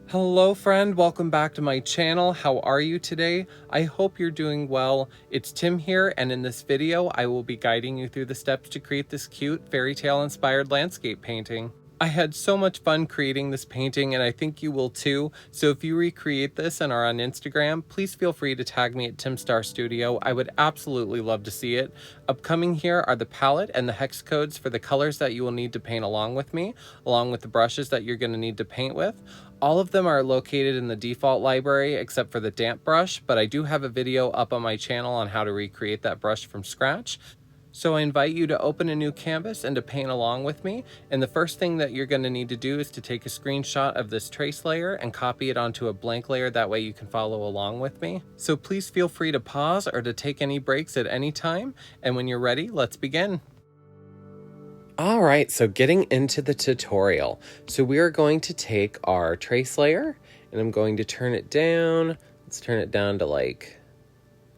Hello friend, welcome back to my channel. How are you today? I hope you're doing well. It's Tim here, and in this video I will be guiding you through the steps to create this cute fairy tale inspired landscape painting. I had so much fun creating this painting, and I think you will too. So if you recreate this and are on Instagram, please feel free to tag me at Tim Star Studio. I would absolutely love to see it. Upcoming here are the palette and the hex codes for the colors that you will need to paint along with me, along with the brushes that you're going to need to paint with. All of them are located in the default library except for the damp brush, but I do have a video up on my channel on how to recreate that brush from scratch. So I invite you to open a new canvas and to paint along with me. And the first thing that you're going to need to do is to take a screenshot of this trace layer and copy it onto a blank layer. That way you can follow along with me. So please feel free to pause or to take any breaks at any time. And when you're ready, let's begin. All right, so getting into the tutorial. So we are going to take our trace layer and I'm going to turn it down. Let's turn it down to like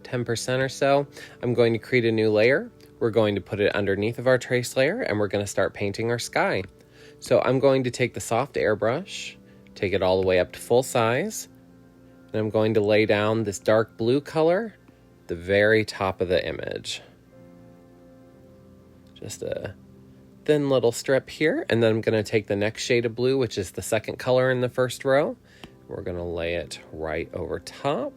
10% or so. I'm going to create a new layer. We're going to put it underneath of our trace layer and we're going to start painting our sky. So I'm going to take the soft airbrush, take it all the way up to full size, and I'm going to lay down this dark blue color at the very top of the image. Just a thin little strip here, and then I'm going to take the next shade of blue, which is the second color in the first row. We're going to lay it right over top.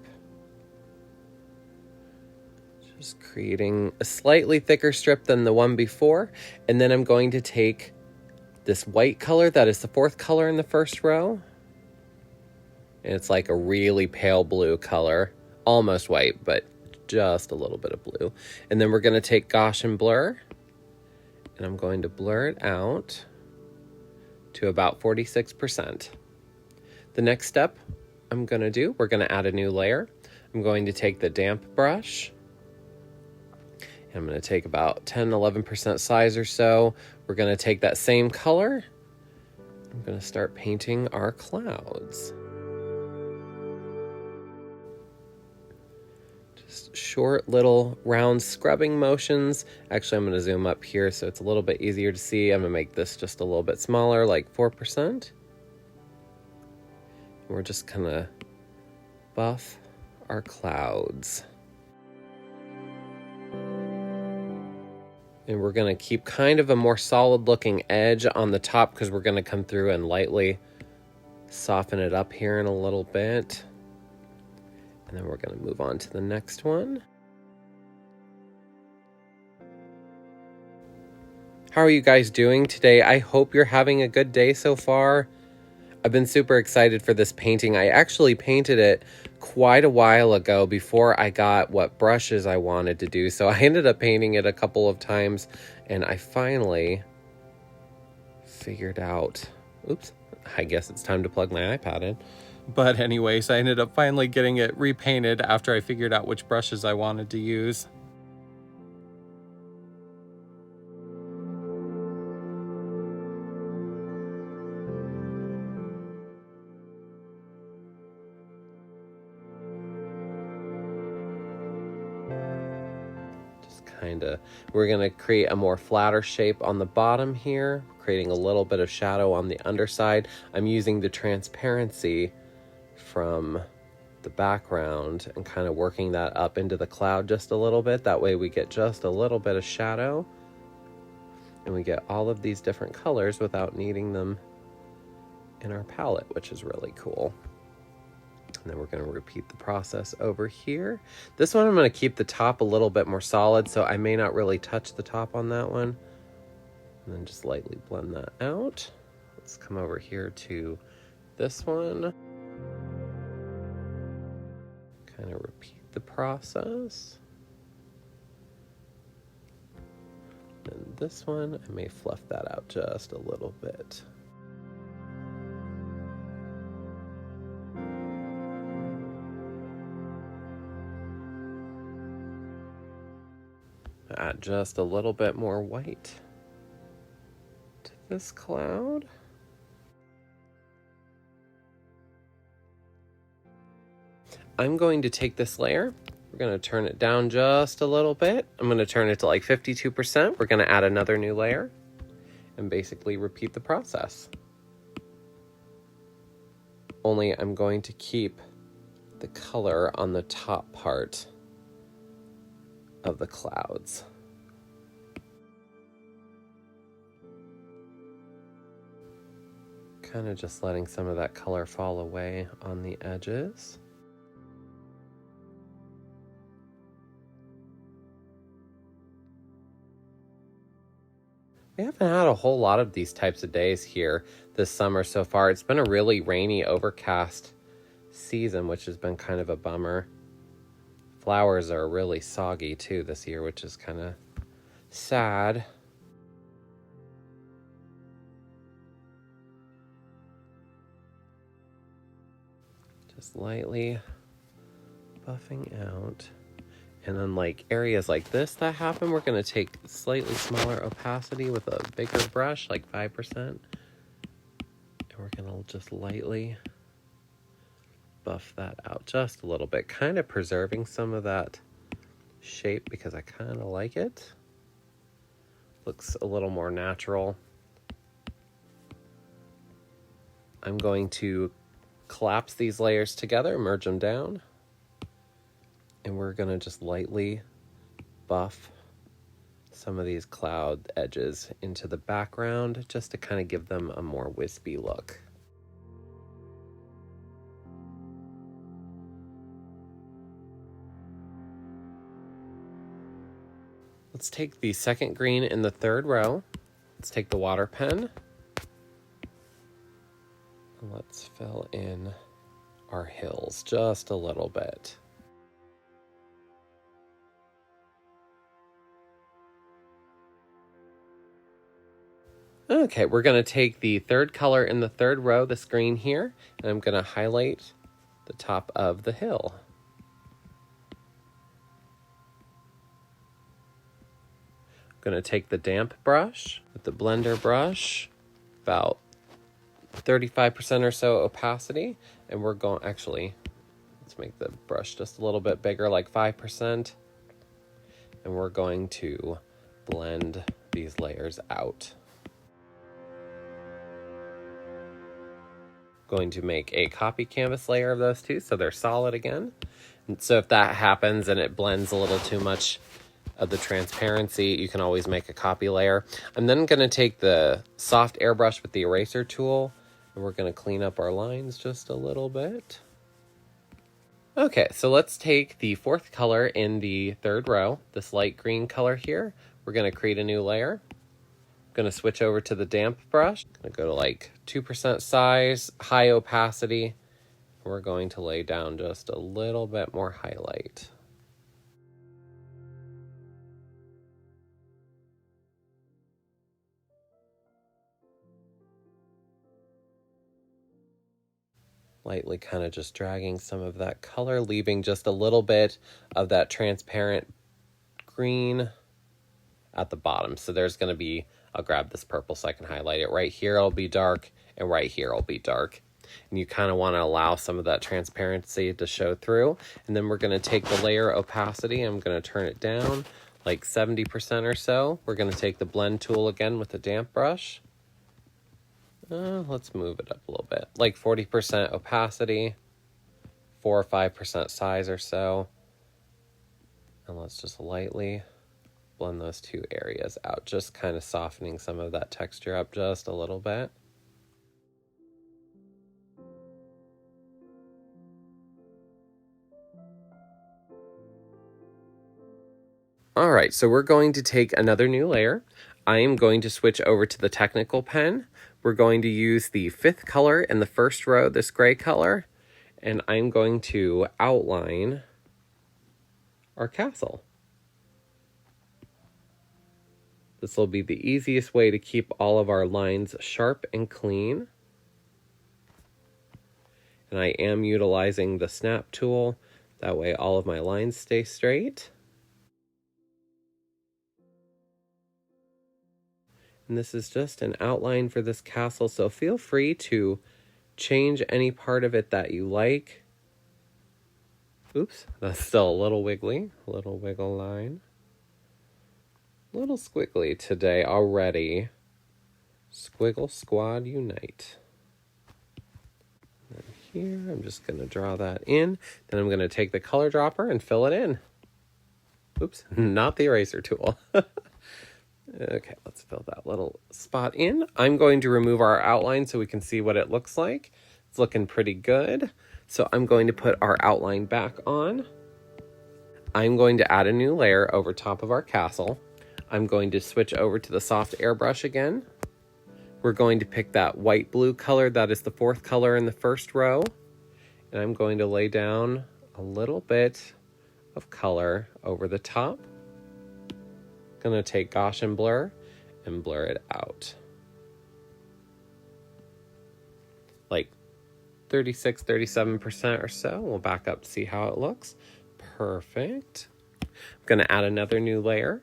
Just creating a slightly thicker strip than the one before. And then I'm going to take this white color that is the fourth color in the first row. And it's like a really pale blue color, almost white, but just a little bit of blue. And then we're going to take Gaussian blur, and I'm going to blur it out to about 46%. The next step we're going to add a new layer. I'm going to take the damp brush. I'm going to take about 10-11% size or so. We're going to take that same color. I'm going to start painting our clouds. Just short little round scrubbing motions. Actually, I'm going to zoom up here so it's a little bit easier to see. I'm going to make this just a little bit smaller, like 4%. We're just going to buff our clouds. And we're going to keep kind of a more solid looking edge on the top because we're going to come through and lightly soften it up here in a little bit. And then we're going to move on to the next one. How are you guys doing today? I hope you're having a good day so far. I've been super excited for this painting. I actually painted it quite a while ago before I got what brushes I wanted to do. So I ended up painting it a couple of times and I finally figured out, oops, I guess it's time to plug my iPad in. But anyways, I ended up finally getting it repainted after I figured out which brushes I wanted to use. We're going to create a more flatter shape on the bottom here, creating a little bit of shadow on the underside. I'm using the transparency from the background and kind of working that up into the cloud just a little bit. That way we get just a little bit of shadow and we get all of these different colors without needing them in our palette, which is really cool. And then we're going to repeat the process over here. This one I'm going to keep the top a little bit more solid, so I may not really touch the top on that one. And then just lightly blend that out. Let's come over here to this one. Kind of repeat the process. And this one, I may fluff that out just a little bit. Add just a little bit more white to this cloud. I'm going to take this layer. We're going to turn it down just a little bit. I'm going to turn it to like 52%. We're going to add another new layer and basically repeat the process. only I'm going to keep the color on the top part of the clouds. Kind of just letting some of that color fall away on the edges. We haven't had a whole lot of these types of days here this summer so far. It's been a really rainy, overcast season, which has been kind of a bummer. Flowers are really soggy too this year, which is kind of sad. Just lightly buffing out. And then like areas like this that happen, we're going to take slightly smaller opacity with a bigger brush, like 5%. And we're going to just lightly buff that out just a little bit, kind of preserving some of that shape because I kind of like it. Looks a little more natural. I'm going to collapse these layers together, merge them down. And we're going to just lightly buff some of these cloud edges into the background just to kind of give them a more wispy look. Let's take the second green in the third row. Let's take the water pen. And let's fill in our hills just a little bit. Okay, we're going to take the third color in the third row, this green here, and I'm going to highlight the top of the hill. I'm going to take the damp brush with the blender brush, about 35% or so opacity, and we're going, actually, let's make the brush just a little bit bigger, like 5%, and we're going to blend these layers out. Going to make a copy canvas layer of those two so they're solid again. And so if that happens and it blends a little too much of the transparency, you can always make a copy layer. I'm then going to take the soft airbrush with the eraser tool and we're going to clean up our lines just a little bit. Okay, so let's take the fourth color in the third row, this light green color here. We're going to create a new layer. Going to switch over to the damp brush. Going to go to like 2% size, high opacity. We're going to lay down just a little bit more highlight. Lightly kind of just dragging some of that color, leaving just a little bit of that transparent green at the bottom. So there's going to be, I'll grab this purple so I can highlight it. Right here it'll be dark, and right here it'll be dark. And you kind of want to allow some of that transparency to show through. And then we're going to take the layer opacity, I'm going to turn it down like 70% or so. We're going to take the blend tool again with the damp brush. Let's move it up a little bit, like 40% opacity, 4 or 5% size or so. And let's just lightly blend those two areas out, just kind of softening some of that texture up just a little bit. All right, so we're going to take another new layer. I am going to switch over to the technical pen. We're going to use the fifth color in the first row, this gray color, and I'm going to outline our castle. This will be the easiest way to keep all of our lines sharp and clean. And I am utilizing the snap tool. That way all of my lines stay straight. And this is just an outline for this castle, so feel free to change any part of it that you like. Oops, that's still a little wiggly, a little wiggle line. A little squiggly today already. Squiggle Squad Unite. And here. I'm just going to draw that in. Then I'm going to take the color dropper and fill it in. Oops, not the eraser tool. Okay, let's fill that little spot in. I'm going to remove our outline so we can see what it looks like. It's looking pretty good. So I'm going to put our outline back on. I'm going to add a new layer over top of our castle. I'm going to switch over to the soft airbrush again. We're going to pick that white blue color. That is the fourth color in the first row. And I'm going to lay down a little bit of color over the top. Gonna take Gaussian blur and blur it out. Like 36, 37% or so. We'll back up to see how it looks. Perfect. I'm gonna add another new layer.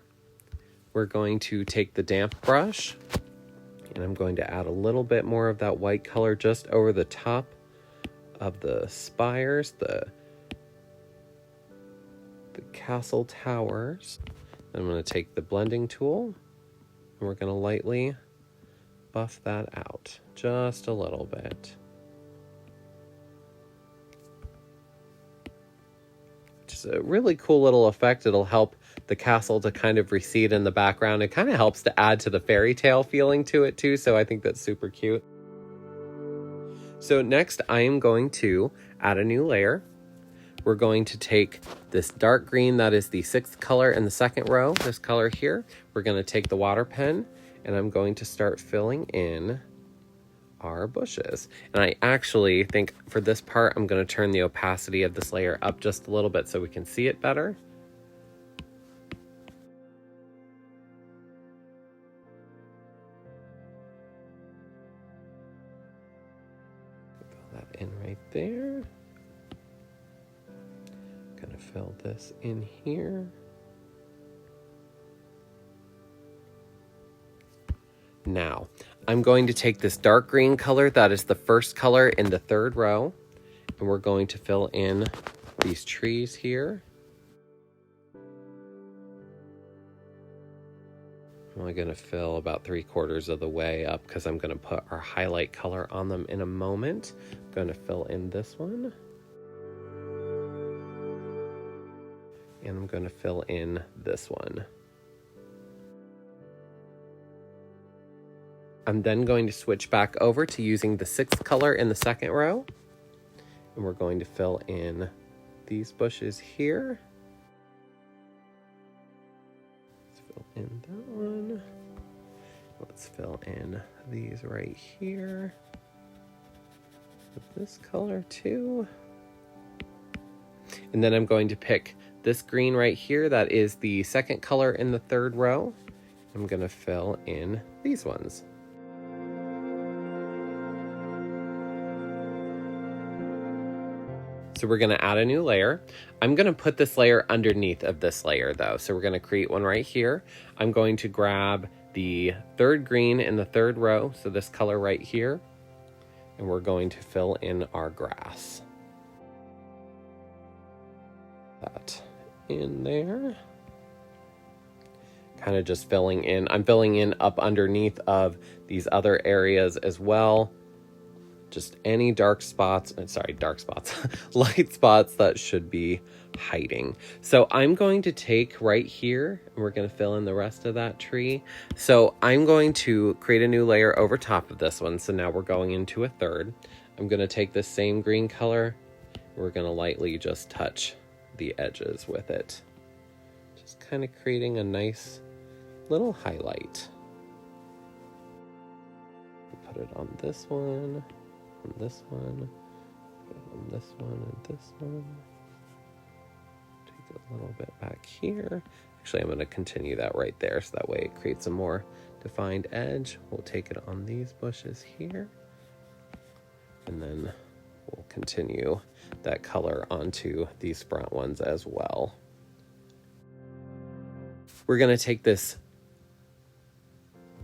We're going to take the damp brush and I'm going to add a little bit more of that white color just over the top of the spires, the castle towers. I'm going to take the blending tool and we're going to lightly buff that out just a little bit. Just a really cool little effect. It'll help the castle to kind of recede in the background. It kind of helps to add to the fairy tale feeling to it too, so I think that's super cute. So next I am going to add a new layer. We're going to take this dark green, that is the sixth color in the second row, this color here. We're going to take the water pen and I'm going to start filling in our bushes. And I actually think for this part, I'm going to turn the opacity of this layer up just a little bit so we can see it better. Fill that in right there. Gonna fill this in here. Now, I'm going to take this dark green color, that is the first color in the third row, and we're going to fill in these trees here. I'm only gonna fill about 3/4 of the way up because I'm gonna put our highlight color on them in a moment. I'm gonna fill in this one. And I'm going to fill in this one. I'm then going to switch back over to using the sixth color in the second row. And we're going to fill in these bushes here. Let's fill in that one. Let's fill in these right here with this color too. And then I'm going to pick this green right here, that is the second color in the third row. I'm going to fill in these ones. So we're going to add a new layer. I'm going to put this layer underneath of this layer though. So we're going to create one right here. I'm going to grab the third green in the third row, so this color right here, and we're going to fill in our grass. That in there. Kind of just filling in. I'm filling in up underneath of these other areas as well. Just any dark spots, light spots that should be hiding. So I'm going to take right here and we're going to fill in the rest of that tree. So I'm going to create a new layer over top of this one. So now we're going into a third. I'm going to take this same green color. We're going to lightly just touch the edges with it. Just kind of creating a nice little highlight. Put it on this one. On this one, on this one, and this one. Take it a little bit back here. Actually, I'm going to continue that right there, so that way it creates a more defined edge. We'll take it on these bushes here, and then we'll continue that color onto these front ones as well. We're going to take this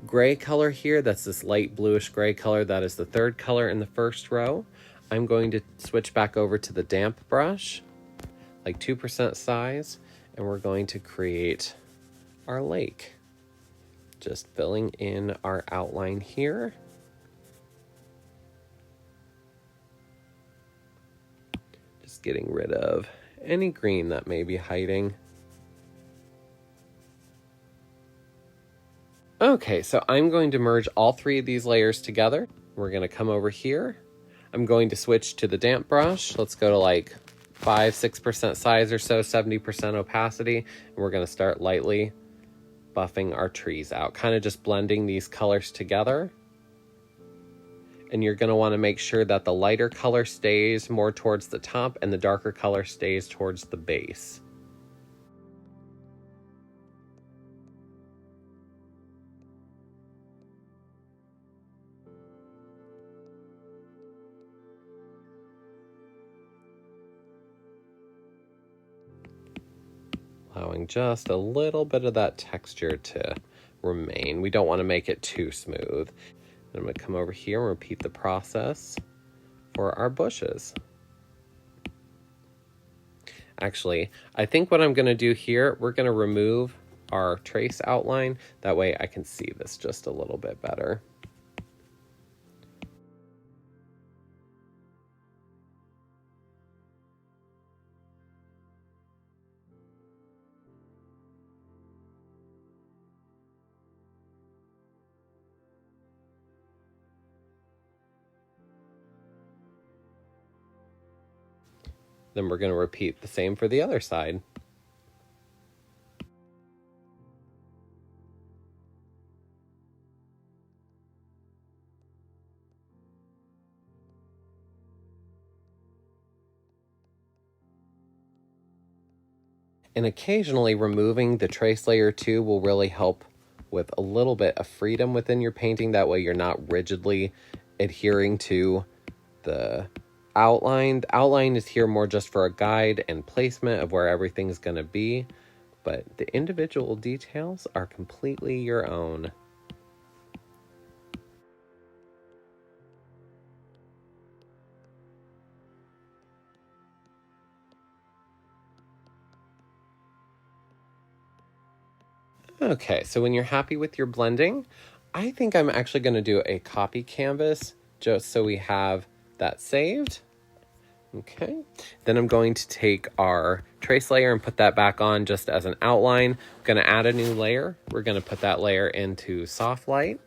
gray color here, that's this light bluish gray color, that is the third color in the first row. I'm going to switch back over to the damp brush, like 2% size, and we're going to create our lake. Just filling in our outline here. getting rid of any green that may be hiding. Okay, so I'm going to merge all three of these layers together. We're going to come over here. I'm going to switch to the damp brush. Let's go to like 5-6% size or so, 70% opacity. And we're going to start lightly buffing our trees out, kind of just blending these colors together. And you're going to want to make sure that the lighter color stays more towards the top and the darker color stays towards the base. Allowing just a little bit of that texture to remain. We don't want to make it too smooth. I'm going to come over here and repeat the process for our bushes. Actually, I think what I'm going to do here, we're going to remove our trace outline. That way I can see this just a little bit better. Then we're going to repeat the same for the other side. And occasionally removing the trace layer too will really help with a little bit of freedom within your painting. That way you're not rigidly adhering to the outline. The outline is here more just for a guide and placement of where everything's going to be, but the individual details are completely your own. Okay, so when you're happy with your blending, I think I'm actually going to do a copy canvas just so we have that saved. Okay, then I'm going to take our trace layer and put that back on just as an outline. I'm going to add a new layer. We're going to put that layer into soft light.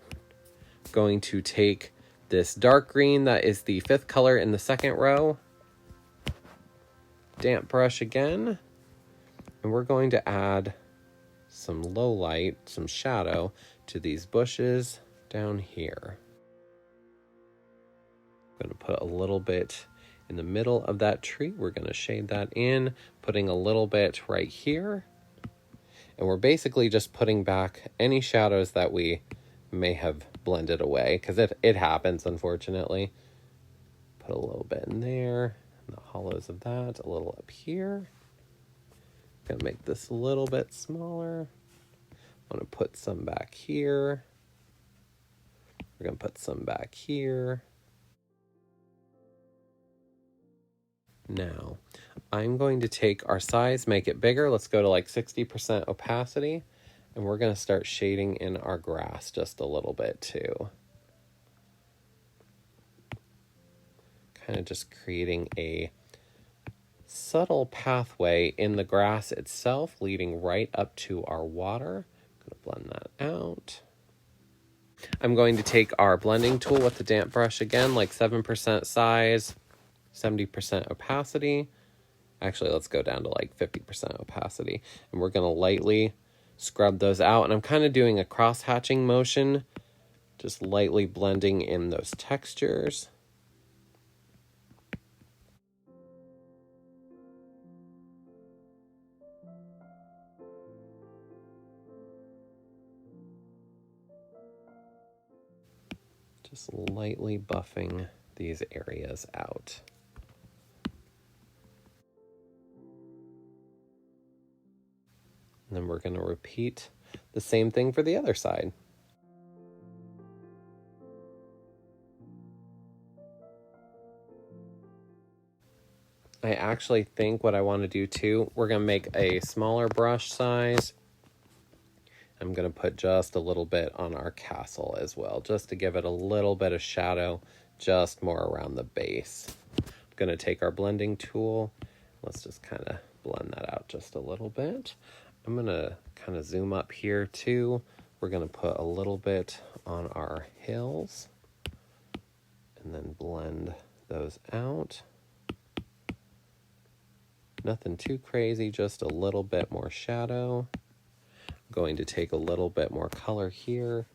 Going to take this dark green that is the 5th color in the 2nd row. Damp brush again. And we're going to add some low light, some shadow to these bushes down here. I'm going to put a little bit in the middle of that tree. We're going to shade that in, putting a little bit right here. And we're basically just putting back any shadows that we may have blended away, because it happens, unfortunately. Put a little bit in there, in the hollows of that, a little up here. Gonna make this a little bit smaller. I'm gonna put some back here. We're gonna put some back here. Now, I'm going to take our size, make it bigger. Let's go to like 60% opacity. And we're gonna start shading in our grass just a little bit too. Kind of just creating a subtle pathway in the grass itself, leading right up to our water. I'm going to blend that out. I'm going to take our blending tool with the damp brush again, like 7% size, 70% opacity. Actually, let's go down to like 50% opacity. And we're going to lightly scrub those out. And I'm kind of doing a cross-hatching motion, just lightly blending in those textures. Just lightly buffing these areas out. And then we're going to repeat the same thing for the other side. I actually think what I want to do too, we're going to make a smaller brush size. I'm going to put just a little bit on our castle as well, just to give it a little bit of shadow, just more around the base. I'm going to take our blending tool Let's just kind of blend that out just a little bit. I'm going to kind of zoom up here too. We're going to put a little bit on our hills and then blend those out. Nothing too crazy, just a little bit more shadow. I'm going to take a little bit more color here.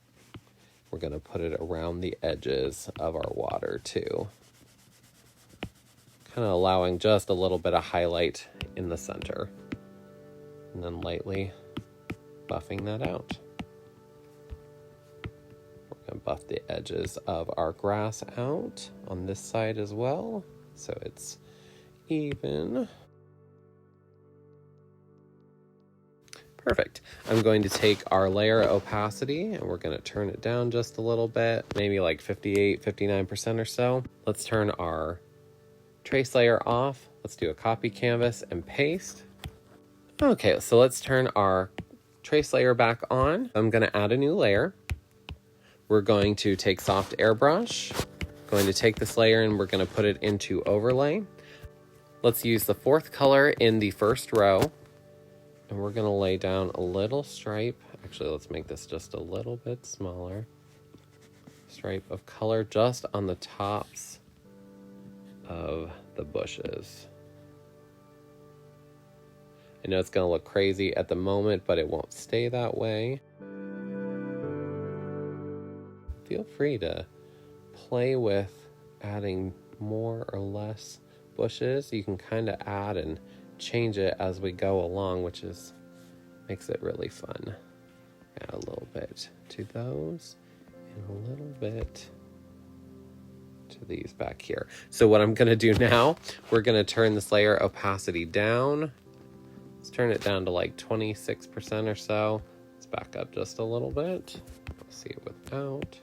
We're going to put it around the edges of our water too. Kind of allowing just a little bit of highlight in the center. And then lightly buffing that out. We're going to buff the edges of our grass out on this side as well, so it's even. Perfect. I'm going to take our layer opacity and we're going to turn it down just a little bit, maybe like 58, 59% or so. Let's turn our trace layer off. Let's do a copy canvas and paste. Okay, so let's turn our trace layer back on. I'm going to add a new layer. We're going to take soft airbrush, going to take this layer and we're going to put it into overlay. Let's use the fourth color in the first row. And we're going to lay down a little stripe. Actually, let's make this just a little bit smaller. Stripe of color just on the tops of the bushes. I know it's going to look crazy at the moment, but it won't stay that way. Feel free to play with adding more or less bushes. You can kind of add and change it as we go along, which makes it really fun. Add a little bit to those and a little bit to these back here. So what I'm going to do now, we're going to turn this layer opacity down. Let's turn it down to like 26% or so. Let's back up just a little bit. Let's see it without.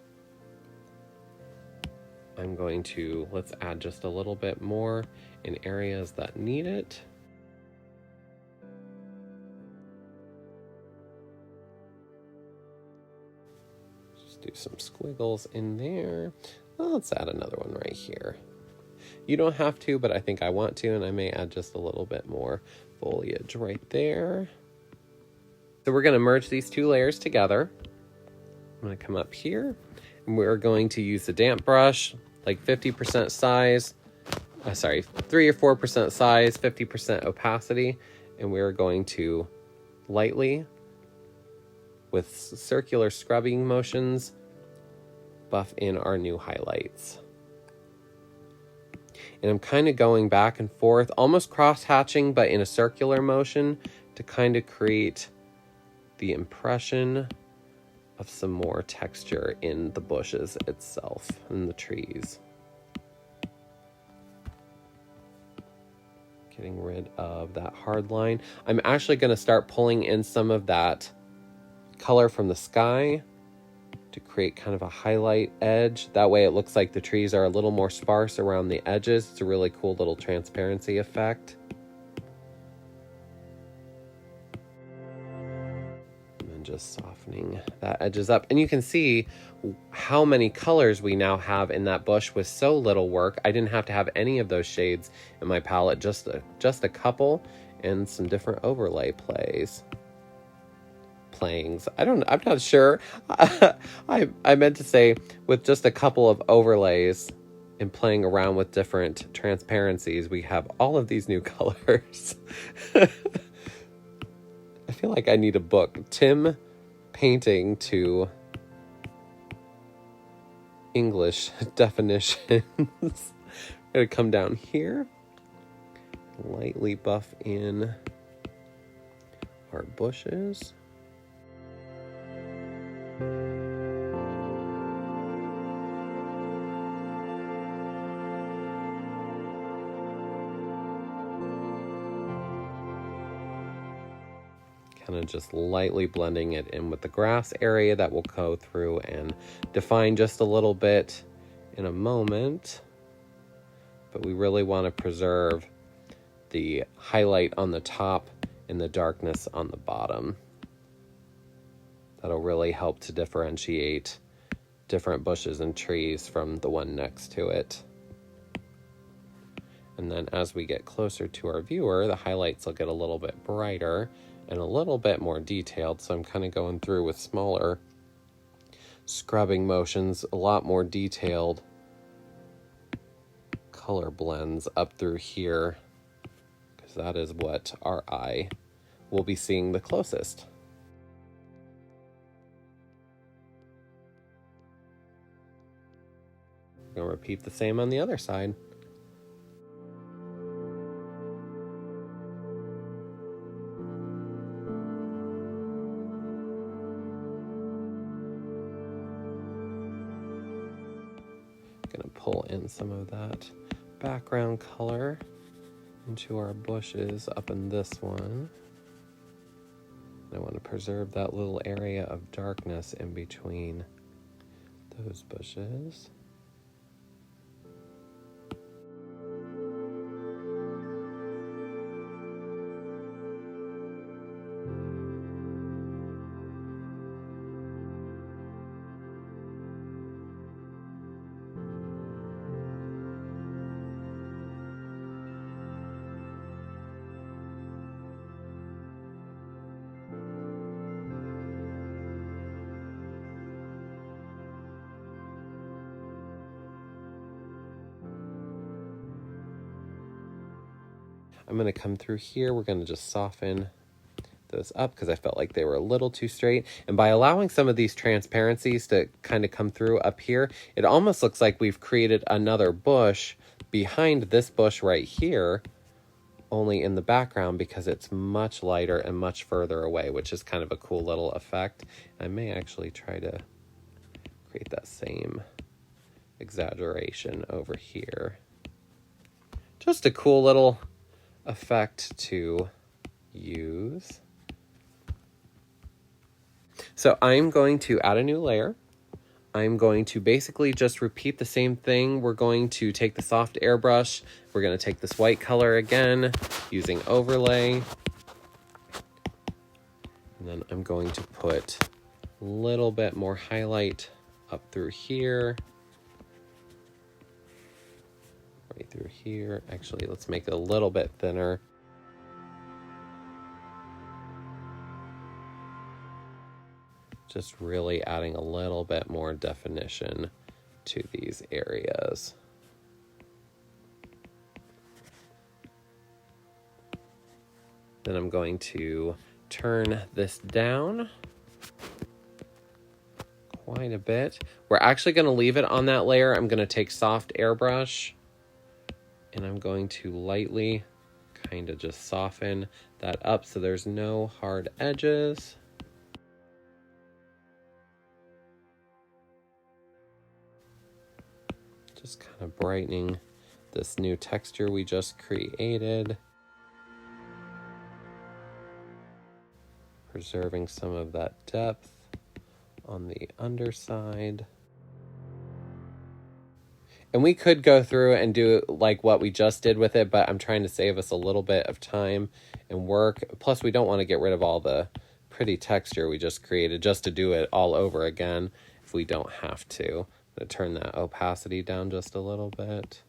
Let's add just a little bit more in areas that need it. Do some squiggles in there. Well, let's add another one right here. You don't have to, but I think I want to, and I may add just a little bit more foliage right there. So we're going to merge these two layers together. I'm going to come up here, and we're going to use the damp brush, like 50% size, 3 or 4% size, 50% opacity, and we're going to lightly, with circular scrubbing motions, buff in our new highlights. And I'm kind of going back and forth, almost cross-hatching, but in a circular motion to kind of create the impression of some more texture in the bushes itself and the trees. Getting rid of that hard line. I'm actually going to start pulling in some of that color from the sky to create kind of a highlight edge. That way it looks like the trees are a little more sparse around the edges. It's a really cool little transparency effect. And then just softening that edges up. And you can see how many colors we now have in that bush with so little work. I didn't have to have any of those shades in my palette, just a couple and some different overlay playings. I'm not sure. I meant to say with just a couple of overlays and playing around with different transparencies, we have all of these new colors. I feel like I need a book. Tim painting to English definitions. I'm gonna come down here, lightly buff in our bushes. Kind of just lightly blending it in with the grass area that we'll go through and define just a little bit in a moment. But we really want to preserve the highlight on the top and the darkness on the bottom. That'll really help to differentiate different bushes and trees from the one next to it. And then as we get closer to our viewer, the highlights will get a little bit brighter and a little bit more detailed. So I'm kind of going through with smaller scrubbing motions, a lot more detailed color blends up through here, because that is what our eye will be seeing the closest. We're going to repeat the same on the other side. Going to pull in some of that background color into our bushes up in this one. I want to preserve that little area of darkness in between those bushes. I'm going to come through here. We're going to just soften those up because I felt like they were a little too straight. And by allowing some of these transparencies to kind of come through up here, it almost looks like we've created another bush behind this bush right here, only in the background because it's much lighter and much further away, which is kind of a cool little effect. I may actually try to create that same exaggeration over here. Just a cool little effect to use. So I'm going to add a new layer. I'm going to basically just repeat the same thing. We're going to take the soft airbrush. We're going to take this white color again using overlay. And then I'm going to put a little bit more highlight up through here. Right through here. Actually, let's make it a little bit thinner. Just really adding a little bit more definition to these areas. Then I'm going to turn this down quite a bit. We're actually going to leave it on that layer. I'm going to take soft airbrush and I'm going to lightly kind of just soften that up so there's no hard edges. Just kind of brightening this new texture we just created. Preserving some of that depth on the underside. And we could go through and do like what we just did with it, but I'm trying to save us a little bit of time and work. Plus, we don't want to get rid of all the pretty texture we just created just to do it all over again if we don't have to. I'm going to turn that opacity down just a little bit.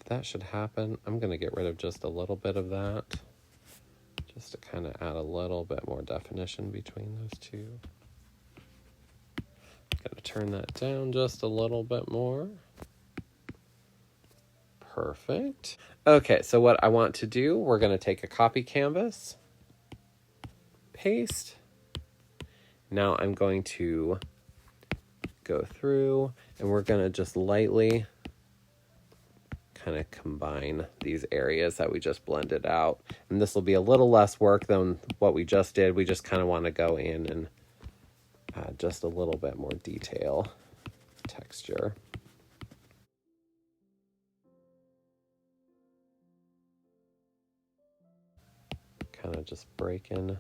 That should happen. I'm going to get rid of just a little bit of that just to kind of add a little bit more definition between those two. Going to turn that down just a little bit more. Perfect. Okay, so what I want to do, we're going to take a copy canvas, paste. Now I'm going to go through and we're going to just lightly kind of combine these areas that we just blended out. And this will be a little less work than what we just did. We just kind of want to go in and add just a little bit more detail, texture. Kind of just breaking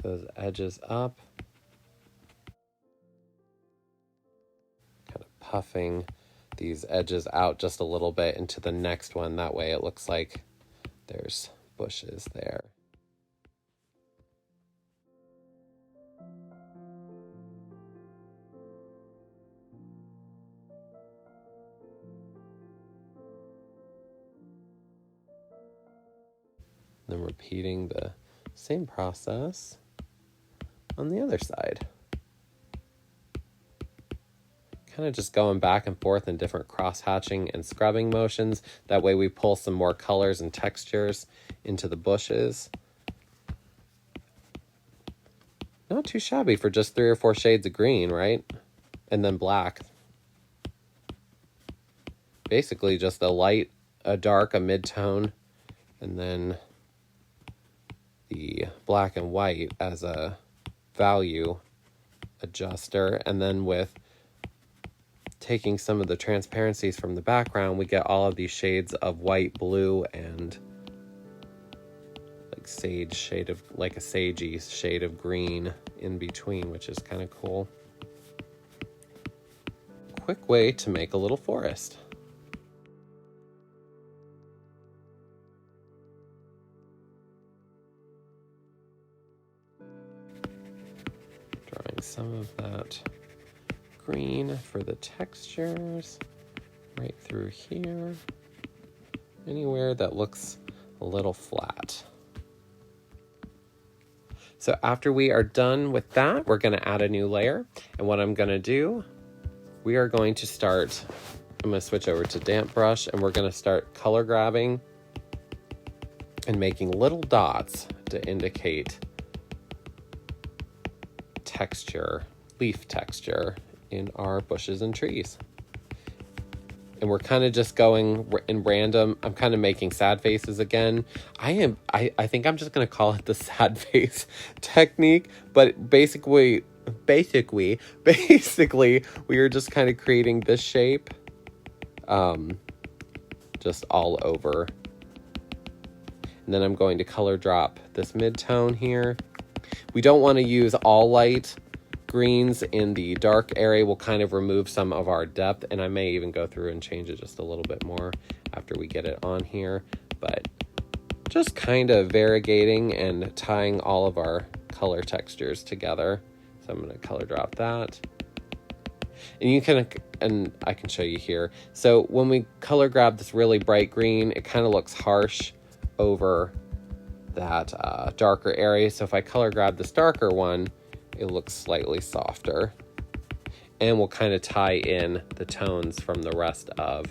those edges up. Kind of puffing these edges out just a little bit into the next one. That way it looks like there's bushes there. then repeating the same process on the other side. Kind of just going back and forth in different cross-hatching and scrubbing motions. That way we pull some more colors and textures into the bushes. Not too shabby for just 3 or 4 shades of green, right? And then black. Basically just a light, a dark, a mid-tone, and then the black and white as a value adjuster. And then with taking some of the transparencies from the background, we get all of these shades of white, blue, and like sage shade of, like a sagey shade of green in between, which is kind of cool. Quick way to make a little forest. Drawing some of that green for the textures right through here, anywhere that looks a little flat. So after we are done with that, we're going to add a new layer. And what I'm going to do, we are going to start, I'm going to switch over to damp brush, and we're going to start color grabbing and making little dots to indicate texture, leaf texture in our bushes and trees. And we're kind of just going in random. I'm kind of making sad faces again. I think I'm just going to call it the sad face technique, but basically we are just kind of creating this shape just all over. And then I'm going to color drop this mid-tone here. We don't want to use all light greens in the dark area. Will kind of remove some of our depth, and I may even go through and change it just a little bit more after we get it on here, but just kind of variegating and tying all of our color textures together. So I'm going to color drop that, and you can, and I can show you here. So when we color grab this really bright green, it kind of looks harsh over that darker area. So if I color grab this darker one, it looks slightly softer, and we'll kind of tie in the tones from the rest of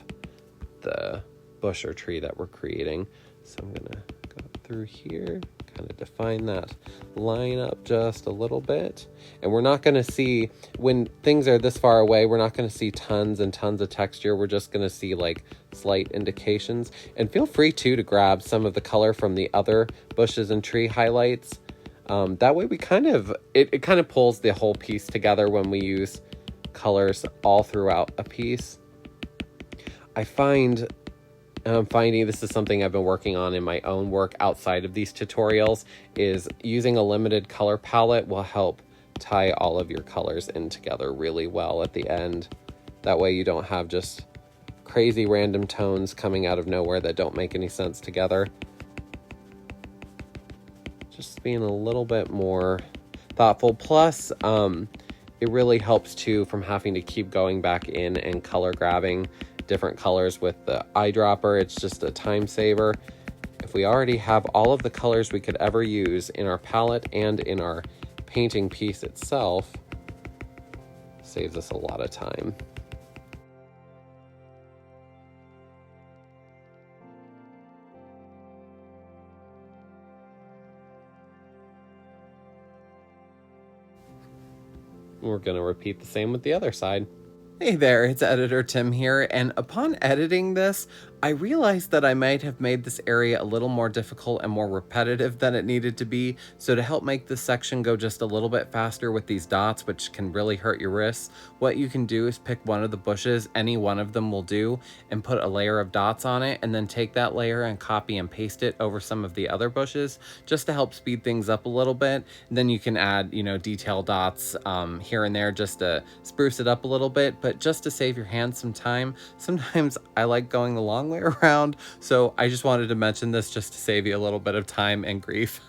the bush or tree that we're creating. So I'm gonna go through here, kind of define that line up just a little bit. And we're not gonna see, when things are this far away, we're not gonna see tons and tons of texture. We're just gonna see like slight indications. And feel free to grab some of the color from the other bushes and tree highlights. That way we kind of, it kind of pulls the whole piece together when we use colors all throughout a piece. I'm finding this is something I've been working on in my own work outside of these tutorials, is using a limited color palette will help tie all of your colors in together really well at the end. That way you don't have just crazy random tones coming out of nowhere that don't make any sense together. Just being a little bit more thoughtful. Plus, it really helps too from having to keep going back in and color grabbing different colors with the eyedropper. It's just a time saver. If we already have all of the colors we could ever use in our palette and in our painting piece itself, saves us a lot of time. We're going to repeat the same with the other side. Hey there, it's Editor Tim here, and upon editing this, I realized that I might have made this area a little more difficult and more repetitive than it needed to be. So to help make this section go just a little bit faster with these dots, which can really hurt your wrists, what you can do is pick one of the bushes, any one of them will do, and put a layer of dots on it, and then take that layer and copy and paste it over some of the other bushes just to help speed things up a little bit. And then you can add, detail dots here and there just to spruce it up a little bit, but just to save your hands some time. Sometimes I like going the long way around, so I just wanted to mention this just to save you a little bit of time and grief.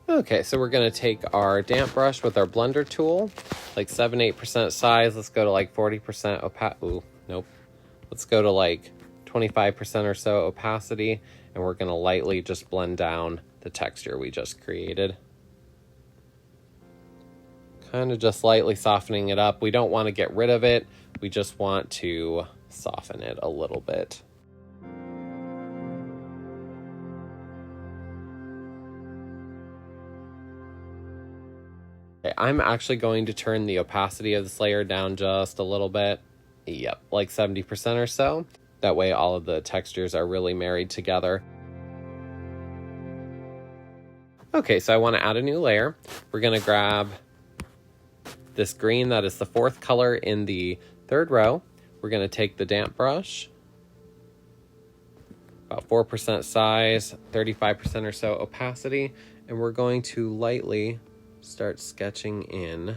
Okay, so we're going to take our damp brush with our blender tool, like 7-8% size. Let's go to like 40% opaque. Ooh, nope. Let's go to like 25% or so opacity, and we're going to lightly just blend down the texture we just created. Kind of just lightly softening it up. We don't want to get rid of it. We just want to soften it a little bit. Okay, I'm actually going to turn the opacity of this layer down just a little bit. Yep, like 70% or so. That way all of the textures are really married together. Okay, so I want to add a new layer. We're going to grab this green that is the fourth color in the third row. We're going to take the damp brush, about 4% size, 35% or so opacity, and we're going to lightly start sketching in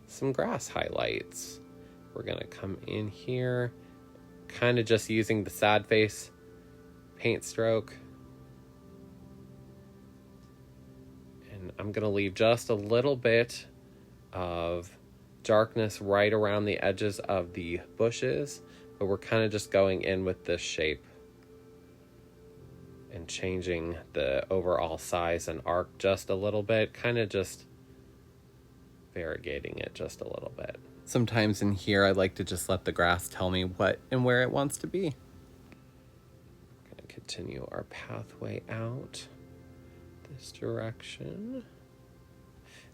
some grass highlights. We're going to come in here, kind of just using the sad face paint stroke. And I'm going to leave just a little bit of darkness right around the edges of the bushes, but we're kind of just going in with this shape and changing the overall size and arc just a little bit, kind of just variegating it just a little bit. Sometimes in here I like to just let the grass tell me what and where it wants to be. Gonna continue our pathway out this direction.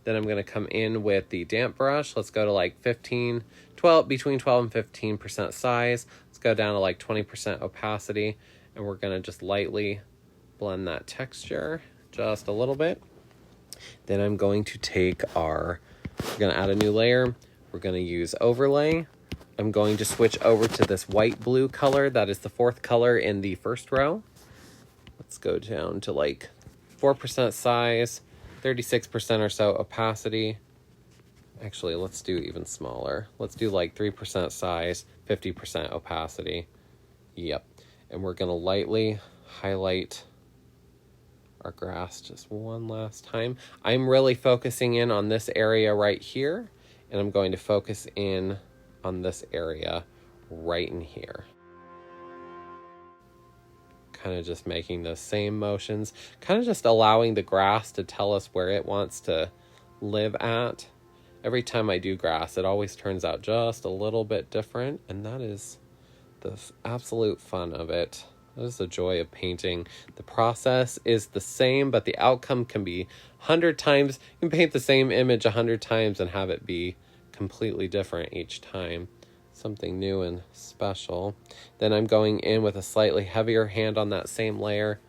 Then I'm going to come in with the damp brush. Let's go to like between 12 and 15% size. Let's go down to like 20% opacity, and we're going to just lightly blend that texture just a little bit. Then I'm going to take we're going to add a new layer. We're going to use overlay. I'm going to switch over to this white blue color. That is the fourth color in the first row. Let's go down to like 4% size. 36% or so opacity. Actually, let's do even smaller. Let's do like 3% size, 50% opacity. Yep. And we're going to lightly highlight our grass just one last time. I'm really focusing in on this area right here, and I'm going to focus in on this area right in here. Kind of just making those same motions, kind of just allowing the grass to tell us where it wants to live at. Every time I do grass, it always turns out just a little bit different, and that is the absolute fun of it. That is the joy of painting. The process is the same, but the outcome can be 100 times. You can paint the same image 100 times and have it be completely different each time. Something new and special. Then I'm going in with a slightly heavier hand on that same layer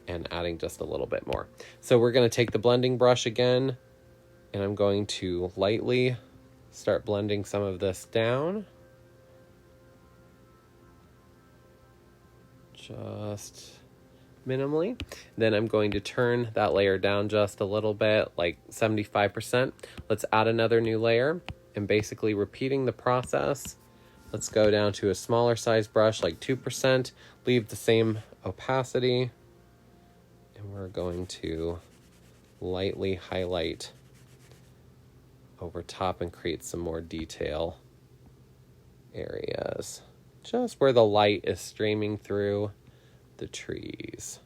and adding just a little bit more. So we're going to take the blending brush again, and I'm going to lightly start blending some of this down. Just minimally. Then I'm going to turn that layer down just a little bit, like 75%. Let's add another new layer. And basically repeating the process. Let's go down to a smaller size brush, like 2%, leave the same opacity, and we're going to lightly highlight over top and create some more detail areas, just where the light is streaming through the trees.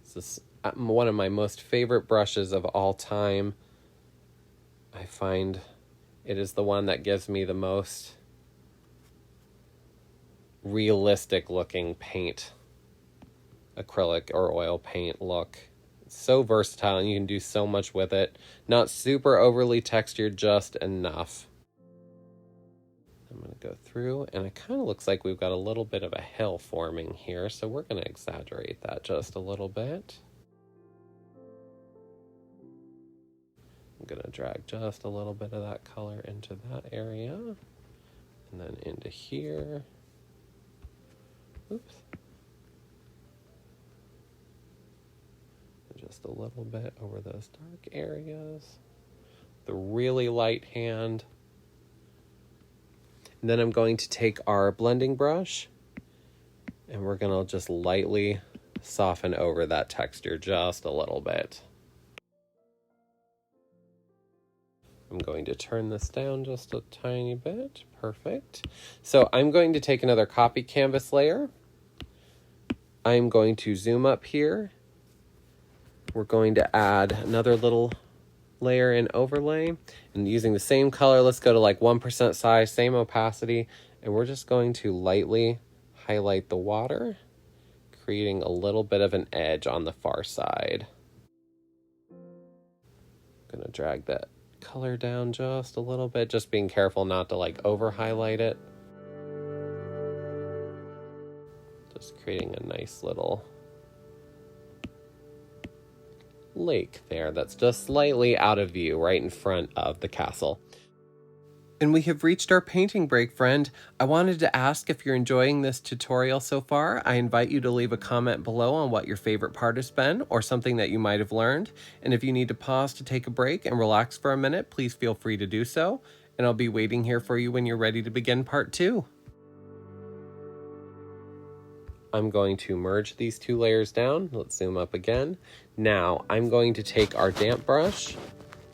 This is one of my most favorite brushes of all time. I find it is the one that gives me the most realistic looking paint, acrylic or oil paint look. It's so versatile and you can do so much with it. Not super overly textured, just enough. I'm going to go through, and it kind of looks like we've got a little bit of a hill forming here, so we're going to exaggerate that just a little bit. I'm going to drag just a little bit of that color into that area, and then into here. Oops. And just a little bit over those dark areas. The really light hand. And then I'm going to take our blending brush, and we're going to just lightly soften over that texture just a little bit. I'm going to turn this down just a tiny bit. Perfect. So I'm going to take another copy canvas layer. I'm going to zoom up here. We're going to add another little layer in overlay, and using the same color, let's go to like 1% size, same opacity, and we're just going to lightly highlight the water, creating a little bit of an edge on the far side. I'm gonna drag that color down just a little bit, just being careful not to like over highlight it. Just creating a nice little lake there that's just slightly out of view right in front of the castle. And we have reached our painting break, friend. I wanted to ask if you're enjoying this tutorial so far. I invite you to leave a comment below on what your favorite part has been or something that you might have learned. And if you need to pause to take a break and relax for a minute, please feel free to do so. And I'll be waiting here for you when you're ready to begin part 2. I'm going to merge these 2 layers down. Let's zoom up again. Now I'm going to take our damp brush.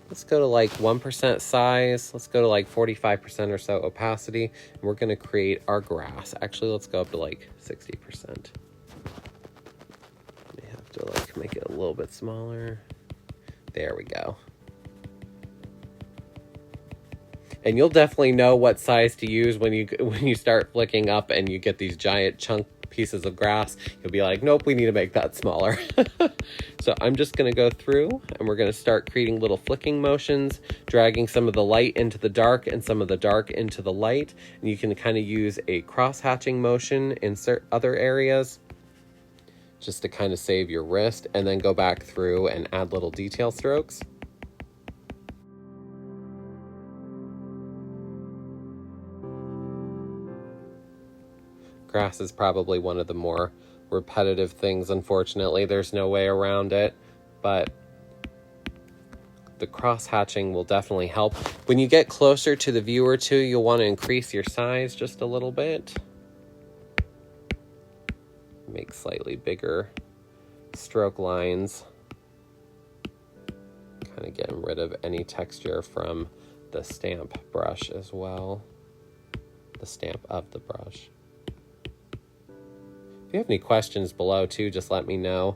Let's go to like 1% size. Let's go to like 45% or so opacity. And we're gonna create our grass. Actually, let's go up to like 60%. May have to like make it a little bit smaller. There we go. And you'll definitely know what size to use when you start flicking up and you get these giant chunk pieces of grass. You'll be like, nope, we need to make that smaller. So I'm just going to go through and we're going to start creating little flicking motions, dragging some of the light into the dark and some of the dark into the light. And you can kind of use a cross hatching motion in other areas just to kind of save your wrist, and then go back through and add little detail strokes. Grass is probably one of the more repetitive things, unfortunately. There's no way around it, but the cross-hatching will definitely help. When you get closer to the viewer too, you'll want to increase your size just a little bit. Make slightly bigger stroke lines. Kind of getting rid of any texture from the stamp brush as well. The stamp of the brush. If you have any questions below too, just let me know.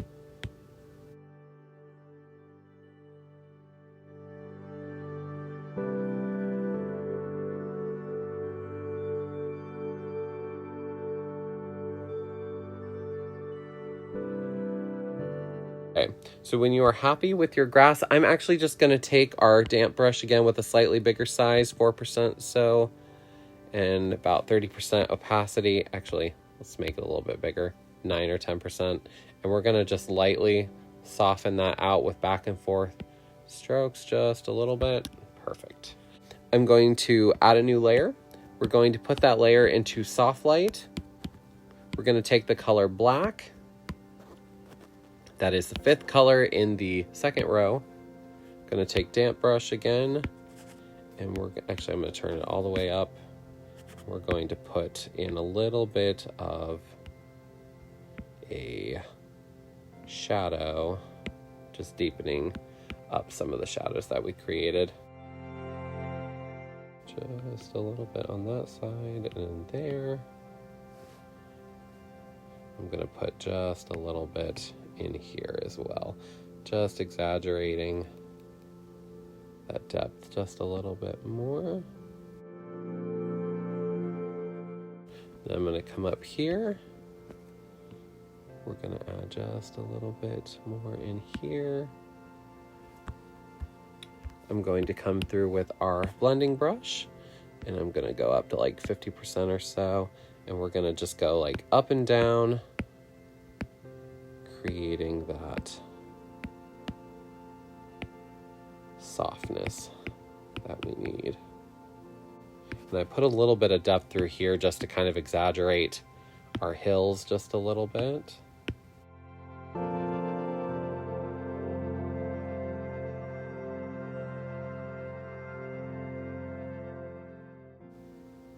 Okay, so when you are happy with your grass, I'm actually just going to take our damp brush again with a slightly bigger size, 4% so, and about 30% opacity. Actually, let's make it a little bit bigger, 9 or 10%. And we're going to just lightly soften that out with back and forth strokes just a little bit. Perfect. I'm going to add a new layer. We're going to put that layer into soft light. We're going to take the color black. That is the 5th color in the 2nd row. I'm going to take damp brush again. And I'm going to turn it all the way up. We're going to put in a little bit of a shadow, just deepening up some of the shadows that we created. Just a little bit on that side and there. I'm going to put just a little bit in here as well, just exaggerating that depth just a little bit more. Then I'm going to come up here. We're going to add just a little bit more in here. I'm going to come through with our blending brush, and I'm going to go up to like 50% or so, and we're going to just go like up and down, creating that softness that we need. And I put a little bit of depth through here just to kind of exaggerate our hills just a little bit.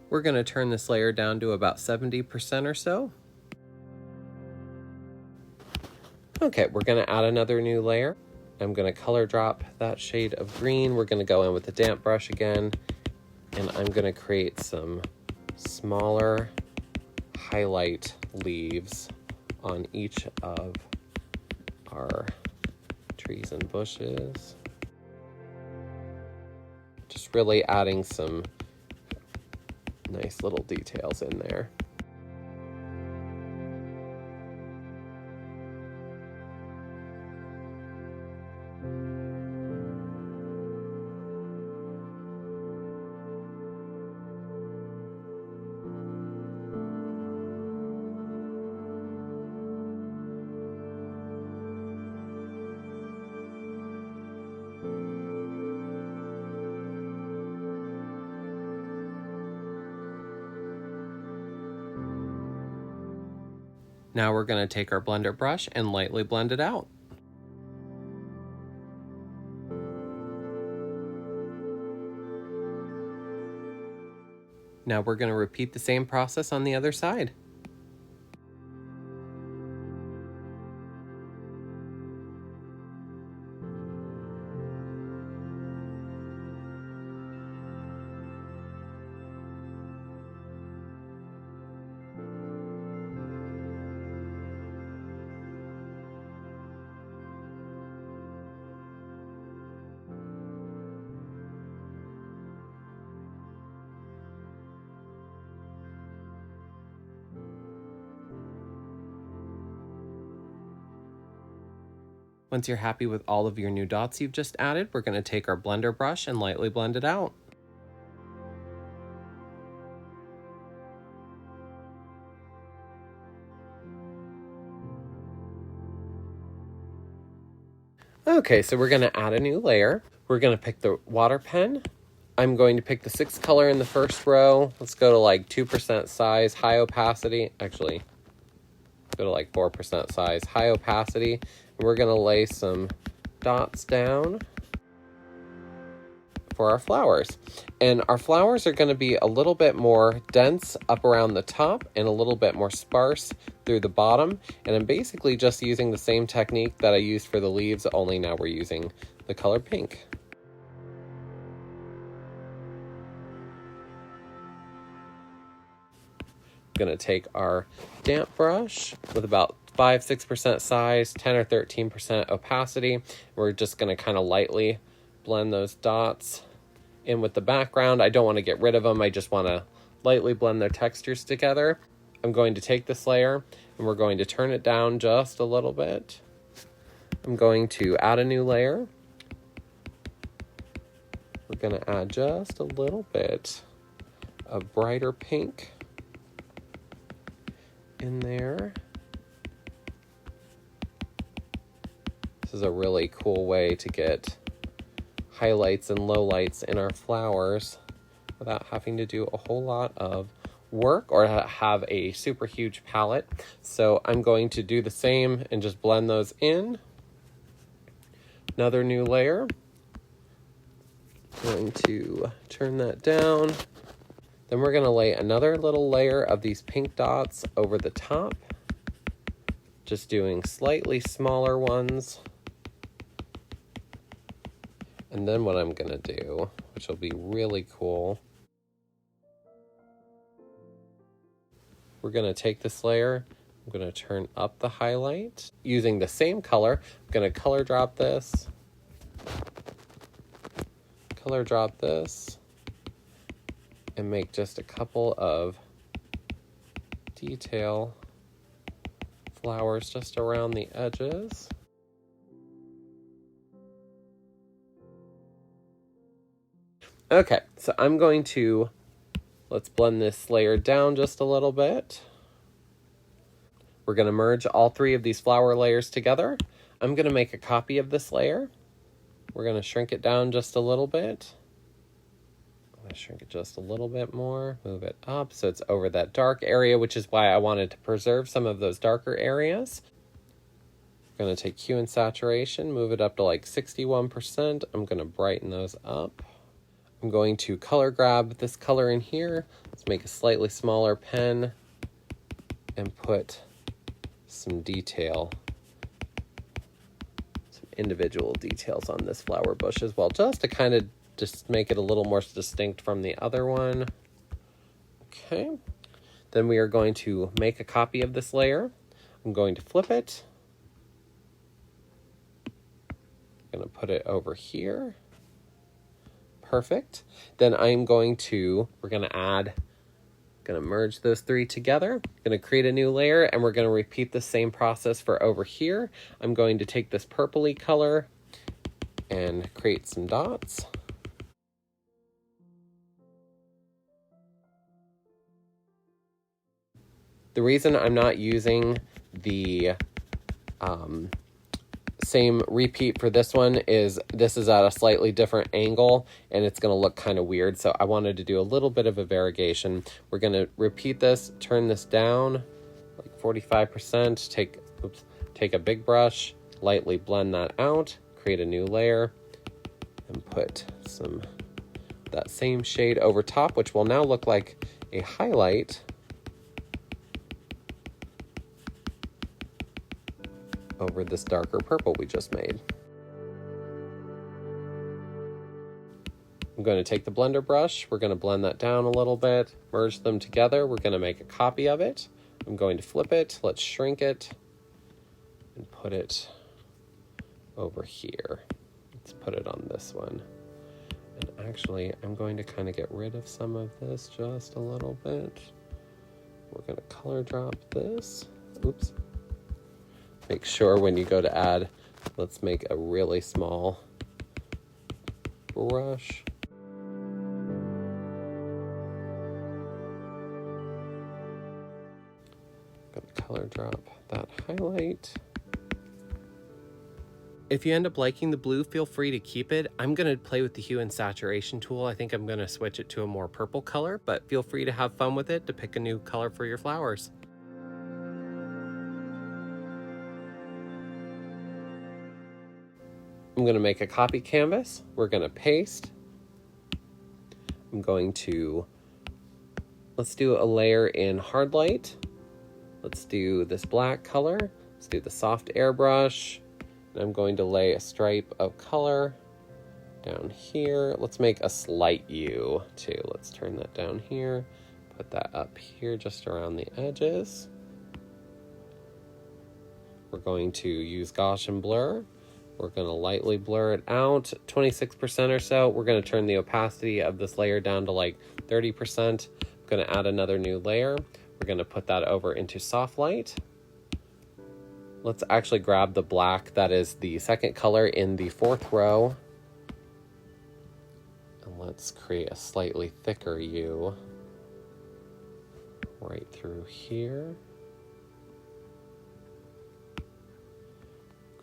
We're going to turn this layer down to about 70% or so. Okay, we're going to add another new layer. I'm going to color drop that shade of green. We're going to go in with the damp brush again, and I'm going to create some smaller highlight leaves on each of our trees and bushes. Just really adding some nice little details in there. Now we're going to take our blender brush and lightly blend it out. Now we're going to repeat the same process on the other side. Once you're happy with all of your new dots you've just added, we're going to take our blender brush and lightly blend it out. Okay, so we're going to add a new layer. We're going to pick the water pen. I'm going to pick the 6th color in the first row. Let's go to like 2% size, high opacity. Actually, go to like 4% size, high opacity. And we're going to lay some dots down for our flowers. And our flowers are going to be a little bit more dense up around the top and a little bit more sparse through the bottom. And I'm basically just using the same technique that I used for the leaves, only now we're using the color pink. Going to take our damp brush with about 5-6% size, 10 or 13% opacity. We're just going to kind of lightly blend those dots in with the background. I don't want to get rid of them. I just want to lightly blend their textures together. I'm going to take this layer and we're going to turn it down just a little bit. I'm going to add a new layer. We're going to add just a little bit of brighter pink in there. This is a really cool way to get highlights and lowlights in our flowers without having to do a whole lot of work or have a super huge palette. So I'm going to do the same and just blend those in. Another new layer. Going to turn that down. Then we're going to lay another little layer of these pink dots over the top. Just doing slightly smaller ones. And then what I'm going to do, which will be really cool, we're going to take this layer, I'm going to turn up the highlight. Using the same color, I'm going to color drop this, and make just a couple of detail flowers just around the edges. Okay, so I'm going to, let's blend this layer down just a little bit. We're going to merge all 3 of these flower layers together. I'm going to make a copy of this layer. We're going to shrink it down just a little bit. I'm going to shrink it just a little bit more, move it up so it's over that dark area, which is why I wanted to preserve some of those darker areas. I'm going to take hue and saturation, move it up to like 61%. I'm going to brighten those up. I'm going to color grab this color in here. Let's make a slightly smaller pen and put some detail, some individual details on this flower bush as well, just to kind of just make it a little more distinct from the other one. Okay, then we are going to make a copy of this layer. I'm going to flip it. I'm going to put it over here. Perfect. Then we're going to merge those three together. I'm going to create a new layer, and we're going to repeat the same process for over here. I'm going to take this purpley color and create some dots. The reason I'm not using the same repeat for this one is this is at a slightly different angle and it's going to look kind of weird, so I wanted to do a little bit of a variegation. We're going to repeat this, turn this down like 45%, take a big brush, lightly blend that out, create a new layer, and put that same shade over top, which will now look like a highlight over this darker purple we just made. I'm going to take the blender brush, we're going to blend that down a little bit, merge them together, we're going to make a copy of it. I'm going to flip it, let's shrink it, and put it over here. Let's put it on this one. And actually, I'm going to kind of get rid of some of this just a little bit. We're going to color drop this. Oops. Make sure when you go to add, let's make a really small brush. Gonna color drop that highlight. If you end up liking the blue, feel free to keep it. I'm going to play with the hue and saturation tool. I think I'm going to switch it to a more purple color, but feel free to have fun with it to pick a new color for your flowers. I'm going to make a copy canvas. We're going to paste. I'm going to, let's do a layer in hard light. Let's do this black color. Let's do the soft airbrush. And I'm going to lay a stripe of color down here. Let's make a slight U too. Let's turn that down here. Put that up here just around the edges. We're going to use Gaussian blur. We're going to lightly blur it out, 26% or so. We're going to turn the opacity of this layer down to like 30%. I'm going to add another new layer. We're going to put that over into soft light. Let's actually grab the black that is the second color in the fourth row. And let's create a slightly thicker U right through here.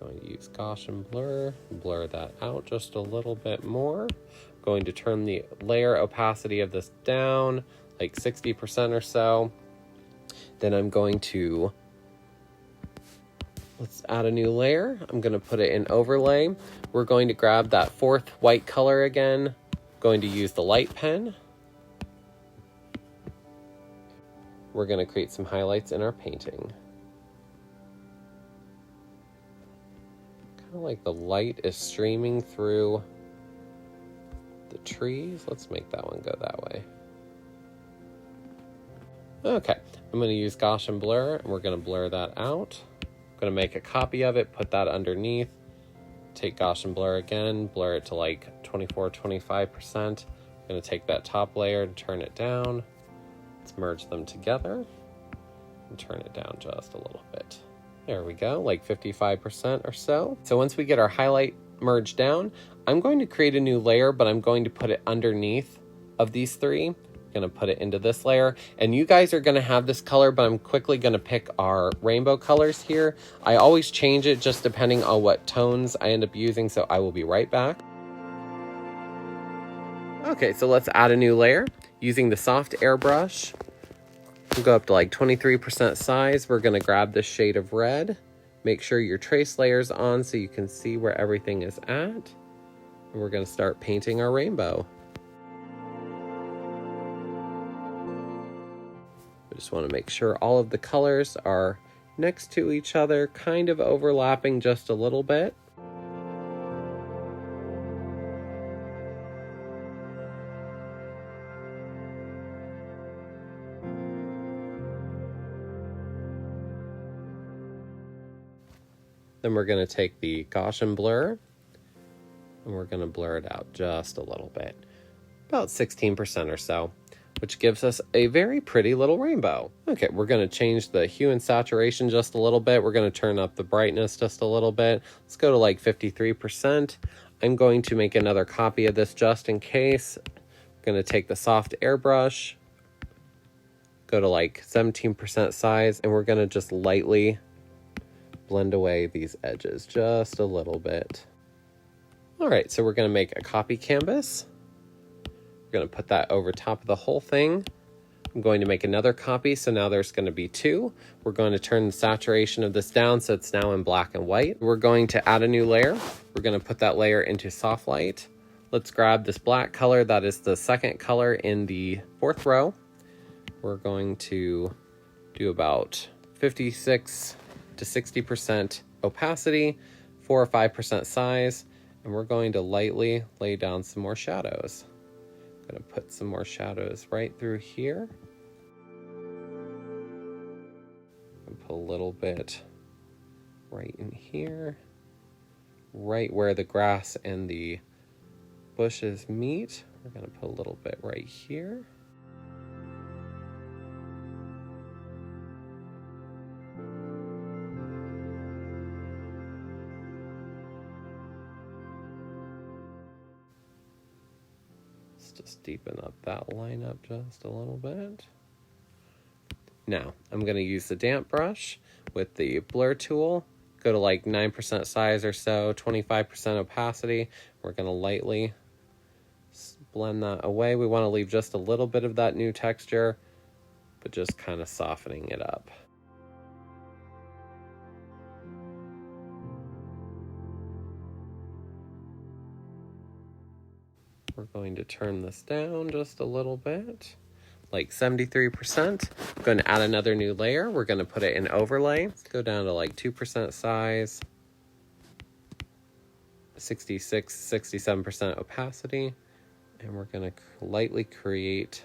Going to use Gaussian blur, blur that out just a little bit more. Going to turn the layer opacity of this down like 60% or so. Then I'm going to, let's add a new layer. I'm going to put it in overlay. We're going to grab that fourth white color again. Going to use the light pen. We're going to create some highlights in our painting. Like the light is streaming through the trees. Let's make that one go that way. Okay, I'm going to use Gaussian blur and we're going to blur that out. I'm going to make a copy of it, put that underneath, take Gaussian blur again, blur it to like 24-25%. I'm going to take that top layer and turn it down. Let's merge them together and turn it down just a little bit. There we go, like 55% or so. So once we get our highlight merged down, I'm going to create a new layer, but I'm going to put it underneath of these three. I'm gonna put it into this layer, and you guys are gonna have this color, but I'm quickly gonna pick our rainbow colors here. I always change it just depending on what tones I end up using, so I will be right back. Okay, so let's add a new layer using the soft airbrush. We'll go up to like 23% size. We're going to grab this shade of red. Make sure your trace layer's on so you can see where everything is at. And we're going to start painting our rainbow. I just want to make sure all of the colors are next to each other, kind of overlapping just a little bit. Then we're going to take the Gaussian blur and we're going to blur it out just a little bit, about 16% or so, which gives us a very pretty little rainbow. Okay, we're going to change the hue and saturation just a little bit. We're going to turn up the brightness just a little bit. Let's go to like 53%. I'm going to make another copy of this just in case. I'm going to take the soft airbrush, go to like 17% size, and we're going to just lightly blend away these edges just a little bit. All right, so we're going to make a copy canvas. We're going to put that over top of the whole thing. I'm going to make another copy, so now there's going to be two. We're going to turn the saturation of this down so it's now in black and white. We're going to add a new layer. We're going to put that layer into soft light. Let's grab this black color. That is the second color in the fourth row. We're going to do about 56 to 60% opacity, 4 or 5% size, and we're going to lightly lay down some more shadows. I'm going to put some more shadows right through here. And put a little bit right in here, right where the grass and the bushes meet. We're going to put a little bit right here. Just deepen up that lineup just a little bit. Now, I'm going to use the damp brush with the blur tool. Go to like 9% size or so, 25% opacity. We're going to lightly blend that away. We want to leave just a little bit of that new texture, but just kind of softening it up. We're going to turn this down just a little bit, like 73%. I'm going to add another new layer. We're going to put it in overlay. Let's go down to like 2% size, 66, 67% opacity, and we're going to lightly create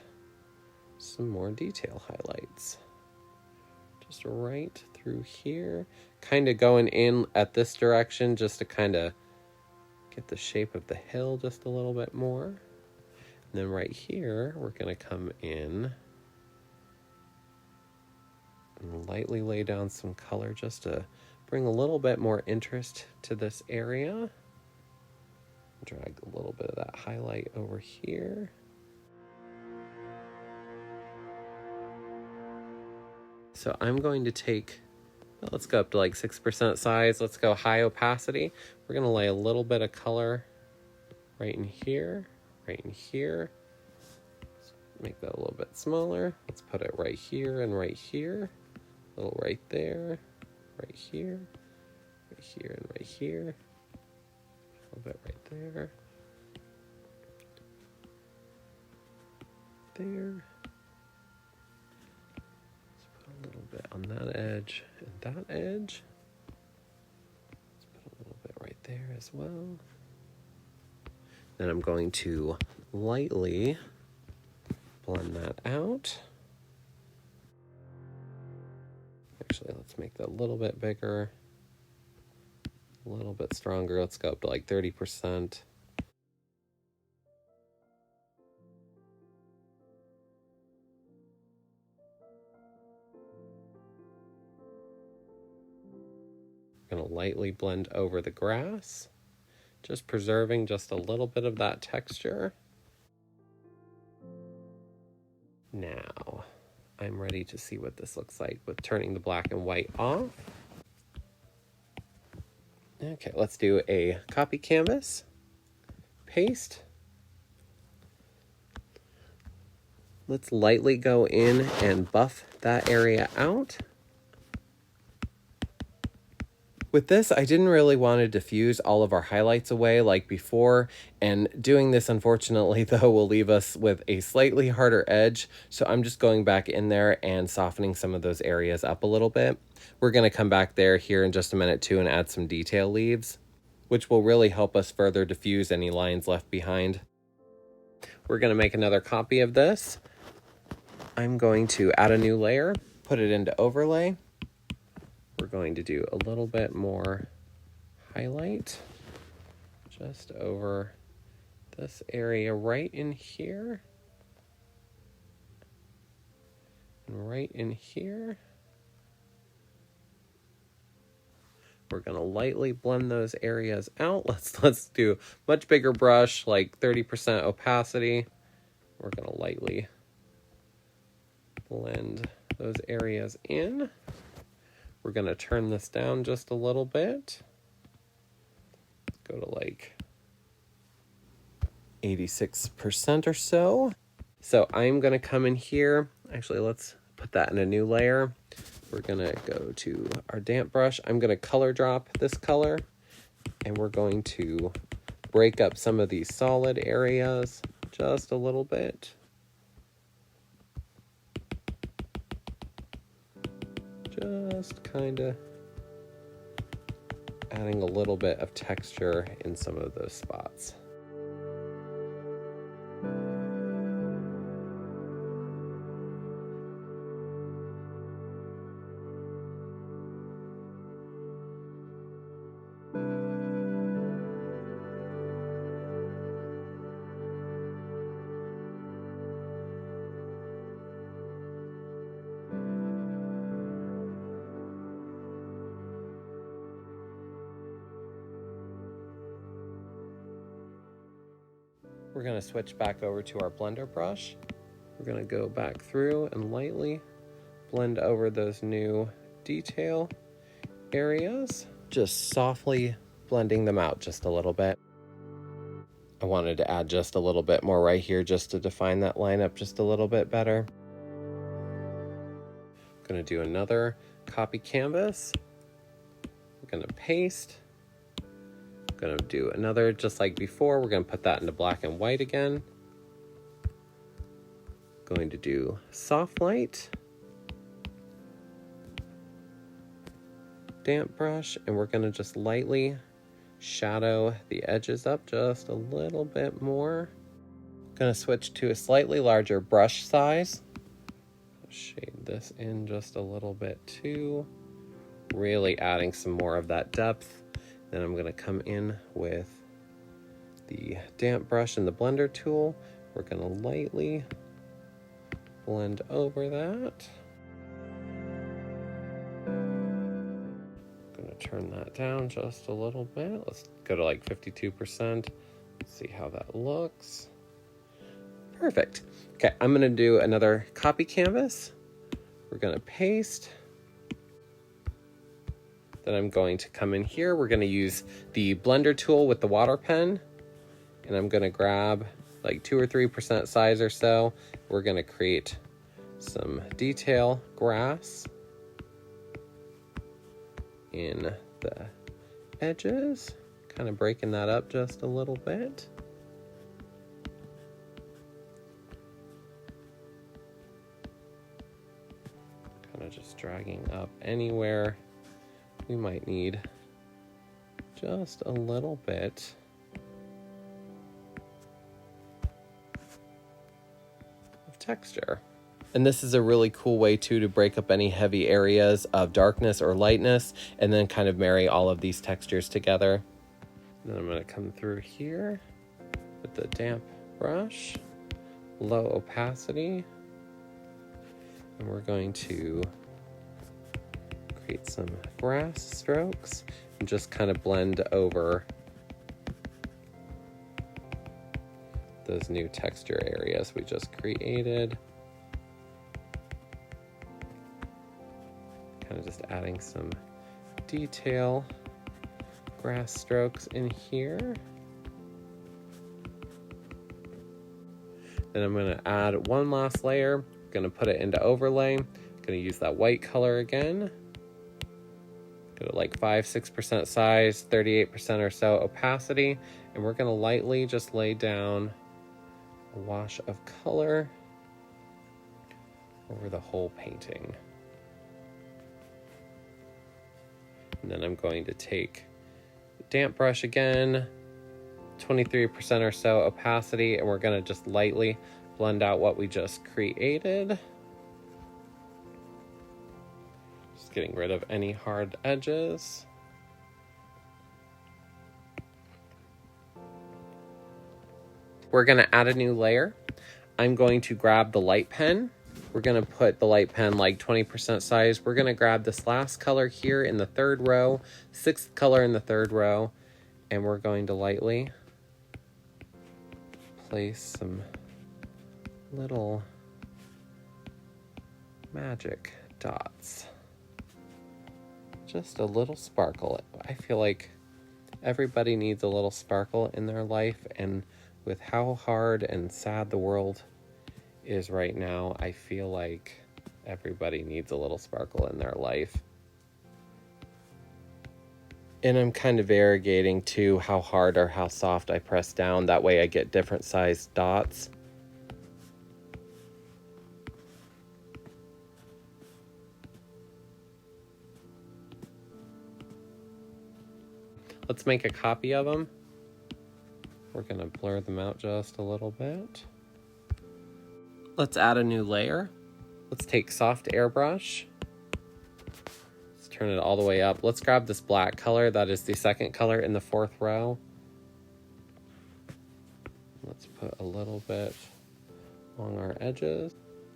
some more detail highlights. Just right through here, kind of going in at this direction just to kind of get the shape of the hill just a little bit more. And then right here, we're going to come in and lightly lay down some color just to bring a little bit more interest to this area. Drag a little bit of that highlight over here. So I'm going to take, let's go up to like 6% size. Let's go high opacity. We're going to lay a little bit of color right in here, right in here. Let's make that a little bit smaller. Let's put it right here and right here. A little right there, right here, right here and right here. A little bit right there. There. A little bit on that edge and that edge. Let's put a little bit right there as well. Then I'm going to lightly blend that out. Actually, let's make that a little bit bigger, a little bit stronger. Let's go up to like 30%. I'm going to lightly blend over the grass, just preserving just a little bit of that texture. Now, I'm ready to see what this looks like with turning the black and white off. Okay, let's do a copy canvas, paste. Let's lightly go in and buff that area out. With this, I didn't really want to diffuse all of our highlights away like before, and doing this, unfortunately, though, will leave us with a slightly harder edge, so I'm just going back in there and softening some of those areas up a little bit. We're going to come back there here in just a minute, too, and add some detail leaves, which will really help us further diffuse any lines left behind. We're going to make another copy of this. I'm going to add a new layer, put it into overlay. We're going to do a little bit more highlight just over this area right in here. And right in here. We're gonna lightly blend those areas out. Let's do much bigger brush, like 30% opacity. We're gonna lightly blend those areas in. We're gonna turn this down just a little bit. Go to like 86% or so. So I'm gonna come in here. Actually, let's put that in a new layer. We're gonna go to our damp brush. I'm gonna color drop this color, and we're going to break up some of these solid areas just a little bit. Just kind of adding a little bit of texture in some of those spots. We're going to switch back over to our blender brush. We're going to go back through and lightly blend over those new detail areas, just softly blending them out just a little bit. I wanted to add just a little bit more right here just to define that line up just a little bit better. I'm going to do another copy canvas. We're going to paste. Going to do another just like before. We're going to put that into black and white again. Going to do soft light, damp brush, and we're going to just lightly shadow the edges up just a little bit more. Going to switch to a slightly larger brush size. Shade this in just a little bit too, really adding some more of that depth. Then I'm going to come in with the damp brush and the blender tool. We're going to lightly blend over that. Going to turn that down just a little bit. Let's go to like 52%. See how that looks. Perfect. Okay, I'm going to do another copy canvas. We're going to paste. Then I'm going to come in here. We're going to use the blender tool with the water pen, and I'm going to grab like 2 or 3% size or so. We're going to create some detail grass in the edges, kind of breaking that up just a little bit. Kind of just dragging up anywhere we might need just a little bit of texture. And this is a really cool way too to break up any heavy areas of darkness or lightness, and then kind of marry all of these textures together. And then I'm going to come through here with the damp brush, low opacity, and we're going to create some grass strokes and just kind of blend over those new texture areas we just created. Kind of just adding some detail grass strokes in here. Then I'm going to add one last layer. I'm going to put it into overlay. I'm going to use that white color again. Go to like 5-6% size, 38% or so opacity, and we're going to lightly just lay down a wash of color over the whole painting. And then I'm going to take the damp brush again, 23% or so opacity, and we're going to just lightly blend out what we just created. Just getting rid of any hard edges. we're going to add a new layer. I'm going to grab the light pen. We're going to put the light pen like 20% size. We're going to grab this last color here in the third row, sixth color in the third row, and we're going to lightly place some little magic dots. Just a little sparkle. I feel like everybody needs a little sparkle in their life, and with how hard and sad the world is right now, I feel like everybody needs a little sparkle in their life. And I'm kind of variegating to how hard or how soft I press down. That way I get different sized dots. Let's make a copy of them. We're going to blur them out just a little bit. Let's add a new layer. Let's take soft airbrush. Let's turn it all the way up. Let's grab this black color. That is the second color in the fourth row. Let's put a little bit along our edges.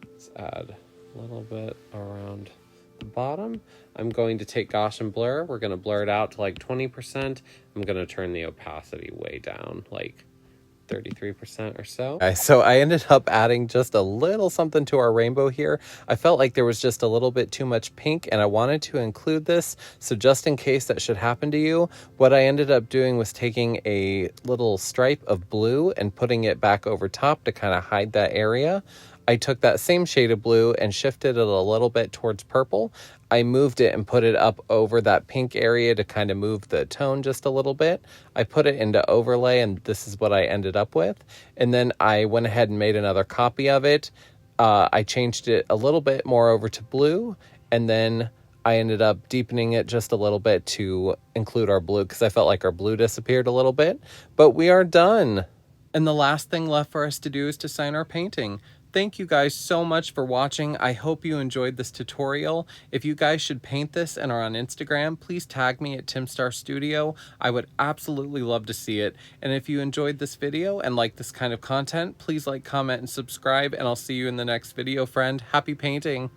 Let's add a little bit around the bottom. I'm going to take Gaussian blur. We're going to blur it out to like 20%. I'm going to turn the opacity way down, like 33% or so. So I ended up adding just a little something to our rainbow here. I felt like there was just a little bit too much pink, and I wanted to include this. So just in case that should happen to you, what I ended up doing was taking a little stripe of blue and putting it back over top to kind of hide that area. I took that same shade of blue and shifted it a little bit towards purple. I moved it and put it up over that pink area to kind of move the tone just a little bit. I put it into overlay, and this is what I ended up with. And then I went ahead and made another copy of it. I changed it a little bit more over to blue, and then I ended up deepening it just a little bit to include our blue because I felt like our blue disappeared a little bit. But we are done. And the last thing left for us to do is to sign our painting. Thank you guys so much for watching. I hope you enjoyed this tutorial. If you guys should paint this and are on Instagram, please tag me at Timstar Studio. I would absolutely love to see it. And if you enjoyed this video and like this kind of content, please like, comment, and subscribe, and I'll see you in the next video, friend. Happy painting!